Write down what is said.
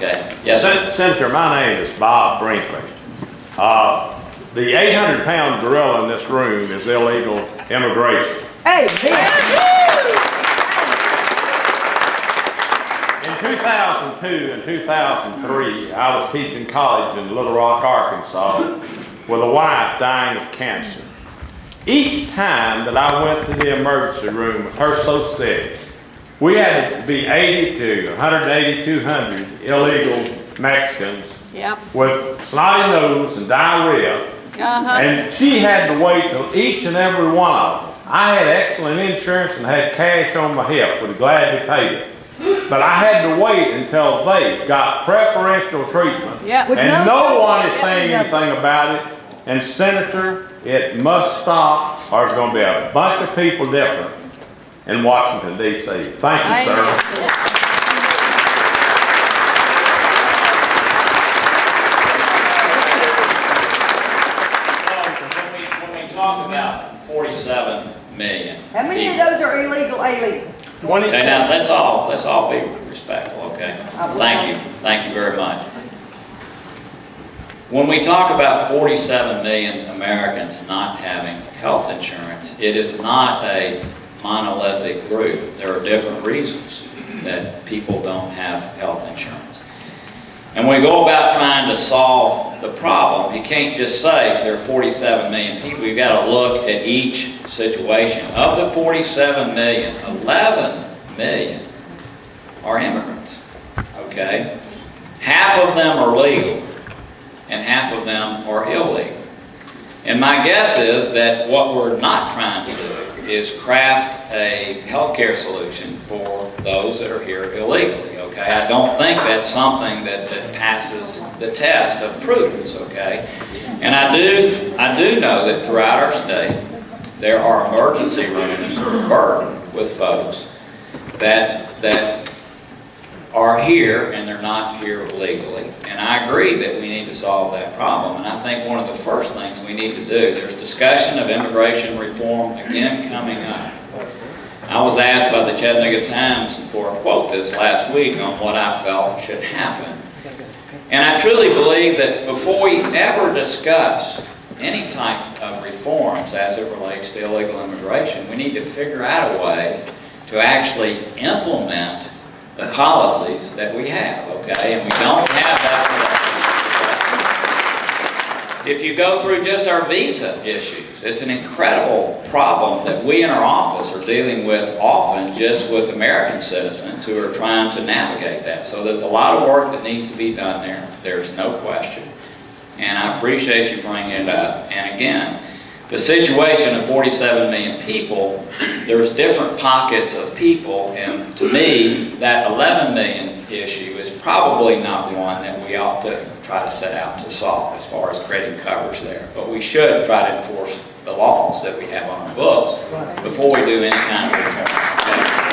Okay. Yes, sir. Senator, my name is Bob Brinkley. The 800-pound gorilla in this room is illegal immigration. Hey, In 2002 and 2003, I was teaching college in Little Rock, Arkansas, with a wife dying of cancer. Each time that I went to the emergency room with her so sick, we had to be 80 to 180, 200 illegal Mexicans Yep. with snotty nose and diarrhea. And she had to wait till each and every one of them. I had excellent insurance and had cash on my hip, would have gladly paid it. But I had to wait until they got preferential treatment. Yep. And no one is saying anything about it. And Senator, it must stop or there's going to be a bunch of people different in Washington, D.C. Thank you, sir. Talk about 47 million. how many of those are illegal aliens? Okay, now let's all be respectful, okay? Thank you very much. When we talk about 47 million Americans not having health insurance, it is not a monolithic group. There are different reasons that people don't have health insurance. And when we go about trying to solve the problem, you can't just say there are 47 million people. You've got to look at each situation. Of the 47 million, 11 million are immigrants, okay? Half of them are legal and half of them are illegal. And my guess is that what we're not trying to do is craft a healthcare solution for those that are here illegally, okay? I don't think that's something that passes the test of prudence, okay? And I do know that throughout our state, there are emergency rooms burdened with folks that are here and they're not here legally. And I agree that we need to solve that problem. And I think one of the first things we need to do, there's discussion of immigration reform again coming up. I was asked by the Chattanooga Times for a quote this last week on what I felt should happen. And I truly believe that before we ever discuss any type of reforms as it relates to illegal immigration, we need to figure out a way to actually implement the policies that we have, okay? And we don't have that today. If you go through just our visa issues, it's an incredible problem that we in our office are dealing with often just with American citizens who are trying to navigate that. So there's a lot of work that needs to be done there. There's no question. And I appreciate you bringing it up. And again, the situation of 47 million people, there's different pockets of people, and to me, that 11 million issue is probably not one that we ought to try to set out to solve as far as creating coverage there. But we should try to enforce the laws that we have on our books before we do any kind of reform. Okay?